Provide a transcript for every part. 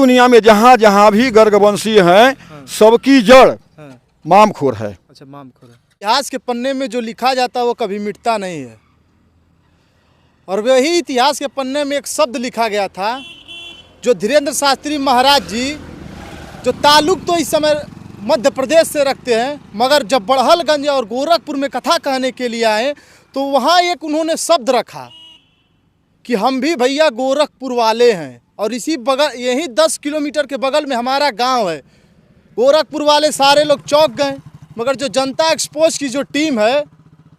दुनिया में जहाँ जहाँ भी गर्गवंशीय हैं सबकी जड़ मामखोर है। अच्छा, मामखोर है। इतिहास के पन्ने में जो लिखा जाता है वो कभी मिटता नहीं है, और वही इतिहास के पन्ने में एक शब्द लिखा गया था जो धीरेन्द्र शास्त्री महाराज जी, जो ताल्लुक तो इस समय मध्य प्रदेश से रखते हैं, मगर जब बड़हलगंज और गोरखपुर में कथा कहने के लिए आए तो वहाँ एक उन्होंने शब्द रखा कि हम भी भैया गोरखपुर वाले हैं, और इसी बगल यहीं 10 किलोमीटर के बगल में हमारा गांव है। गोरखपुर वाले सारे लोग चौंक गए, मगर जो जनता एक्सपोज की जो टीम है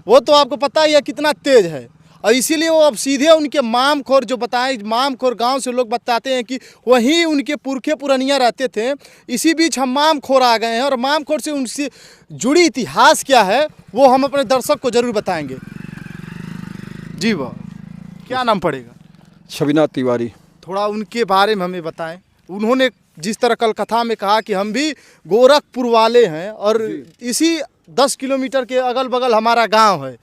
वो तो आपको पता ही है कितना तेज है, और इसीलिए वो अब सीधे उनके मामखोर जो बताएं, मामखोर गांव से लोग बताते हैं कि वहीं उनके पुरखे पुरनिया रहते थे। इसी बीच हम मामखोर आ गए हैं, और मामखोर से उनसे जुड़ी इतिहास क्या है वो हम अपने दर्शक को जरूर बताएंगे। जी वाह, क्या नाम पड़ेगा? छविनाथ तिवारी। थोड़ा उनके बारे में हमें बताएं। उन्होंने जिस तरह कल कथा में कहा कि हम भी गोरखपुर वाले हैं और इसी 10 किलोमीटर के अगल बगल हमारा गांव है,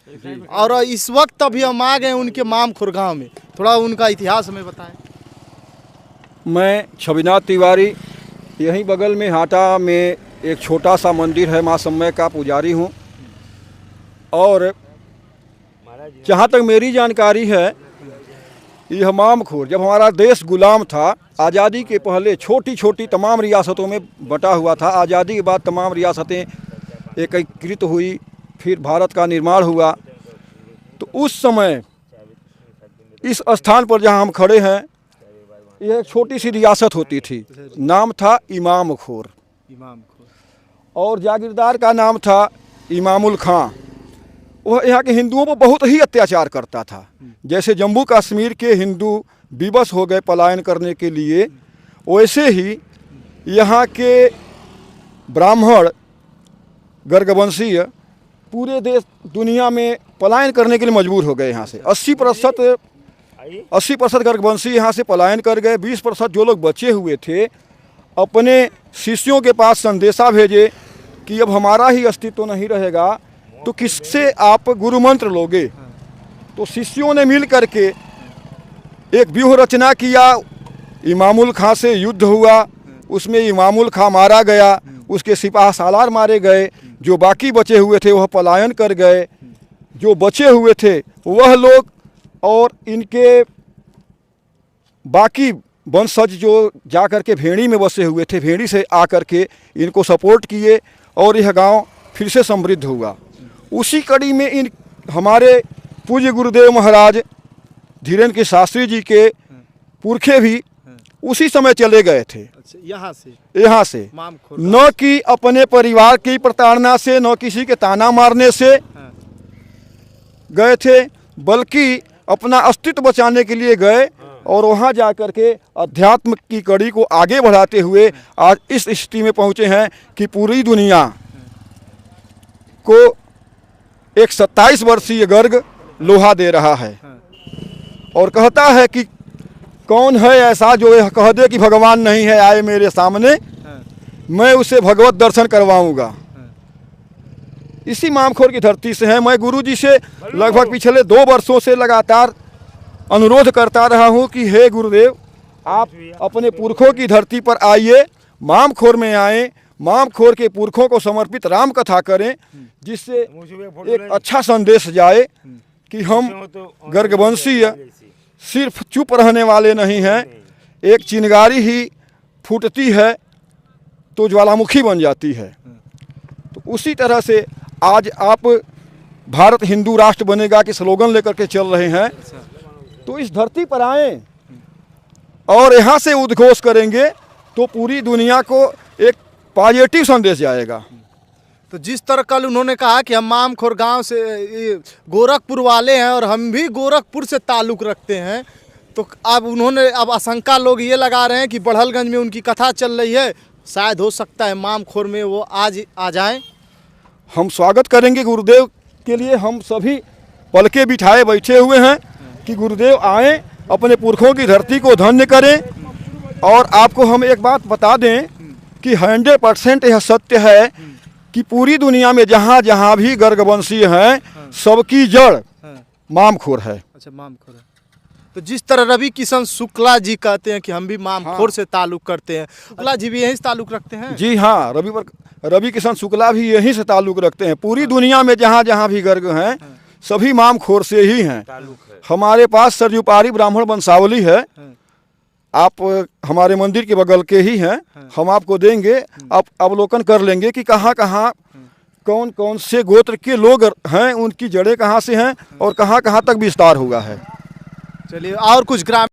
और इस वक्त अभी हम आ गए उनके मामखोर गांव में। थोड़ा उनका इतिहास हमें बताएं। मैं छविनाथ तिवारी, यहीं बगल में हाटा में एक छोटा सा मंदिर है माँ समय का पुजारी हूँ, और जहाँ तक मेरी जानकारी है यह मामखोर जब हमारा देश गुलाम था, आज़ादी के पहले छोटी छोटी तमाम रियासतों में बटा हुआ था। आज़ादी के बाद तमाम रियासतें एकीकृत हुई, फिर भारत का निर्माण हुआ। तो उस समय इस स्थान पर जहाँ हम खड़े हैं यह एक छोटी सी रियासत होती थी, नाम था इमामखोर, और जागीरदार का नाम था इमामुल खां। वह यहाँ के हिंदुओं पर बहुत ही अत्याचार करता था। जैसे जम्मू कश्मीर के हिंदू विवश हो गए पलायन करने के लिए, वैसे ही यहाँ के ब्राह्मण गर्गवंशीय पूरे देश दुनिया में पलायन करने के लिए मजबूर हो गए। यहाँ से 80% गर्गवंशी यहाँ से पलायन कर गए। 20% जो लोग बचे हुए थे अपने शिष्यों के पास संदेशा भेजे कि अब हमारा ही अस्तित्व नहीं रहेगा तो किससे आप गुरु मंत्र लोगे। तो शिष्यों ने मिल करके एक व्यूह रचना किया, इमामुल खां से युद्ध हुआ, उसमें इमामुल खां मारा गया, उसके सिपाह सालार मारे गए, जो बाकी बचे हुए थे वह पलायन कर गए। जो बचे हुए थे वह लोग और इनके बाकी वंशज जो जा कर के भेड़ी में बसे हुए थे, भेड़ी से आकर के इनको सपोर्ट किए और यह गांव फिर से समृद्ध हुआ। उसी कड़ी में इन हमारे पूज्य गुरुदेव महाराज धीरेन्द्र के शास्त्री जी के पुरखे भी उसी समय चले गए थे। यहाँ से न कि अपने परिवार की प्रताड़ना से, न किसी के ताना मारने से गए थे, बल्कि अपना अस्तित्व बचाने के लिए गए, और वहाँ जा कर के अध्यात्म की कड़ी को आगे बढ़ाते हुए आज इस स्थिति में पहुँचे हैं कि पूरी दुनिया को एक 27 वर्षीय गर्ग लोहा दे रहा है, और कहता है कि कौन है ऐसा जो यह कह दे कि भगवान नहीं है आए मेरे सामने, मैं उसे भगवत दर्शन करवाऊंगा। इसी मामखोर की धरती से हैं। मैं गुरुजी से लगभग पिछले 2 वर्षों से लगातार अनुरोध करता रहा हूं कि हे गुरुदेव, आप अपने पुरखों की धरती पर आइए, मामखोर में आएँ, मामखोर के पुरखों को समर्पित राम कथा करें, जिससे एक अच्छा संदेश जाए कि हम गर्गवंशीय सिर्फ चुप रहने वाले नहीं हैं। एक चिंगारी ही फूटती है तो ज्वालामुखी बन जाती है। तो उसी तरह से आज आप भारत हिंदू राष्ट्र बनेगा के स्लोगन लेकर के चल रहे हैं, तो इस धरती पर आएं और यहाँ से उद्घोष करेंगे तो पूरी दुनिया को एक पॉजिटिव संदेश जाएगा। तो जिस तरह कल उन्होंने कहा कि हम मामखोर गांव से गोरखपुर वाले हैं और हम भी गोरखपुर से ताल्लुक़ रखते हैं, तो अब उन्होंने आशंका लोग ये लगा रहे हैं कि बड़हलगंज में उनकी कथा चल रही है, शायद हो सकता है मामखोर में वो आज आ जाएं। हम स्वागत करेंगे गुरुदेव के लिए। हम सभी पलके बिठाए बैठे हुए हैं कि गुरुदेव आएँ, अपने पुरखों की धरती को धन्य करें। और आपको हम एक बात बता दें कि 100% यह सत्य है कि पूरी दुनिया में जहाँ जहाँ भी गर्गवंशीय हैं सबकी जड़ मामखोर है। अच्छा, मामखोर है। तो जिस तरह रवि किशन शुक्ला जी कहते हैं कि हम भी मामखोर से ताल्लुक करते हैं, शुक्ला जी भी यहीं से ताल्लुक रखते हैं? जी हाँ, रवि किशन शुक्ला भी यहीं से ताल्लुक रखते हैं। पूरी दुनिया में जहाँ जहाँ भी गर्ग हैं सभी मामखोर से ही हैं। हमारे पास सरयुपारी ब्राह्मण वंशावली है, आप हमारे मंदिर के बगल के ही हैं, हम आपको देंगे, आप अवलोकन कर लेंगे कि कहाँ कहाँ कौन कौन से गोत्र के लोग हैं, उनकी जड़ें कहाँ से हैं और कहाँ कहाँ तक विस्तार हुआ है। चलिए, और कुछ ग्राम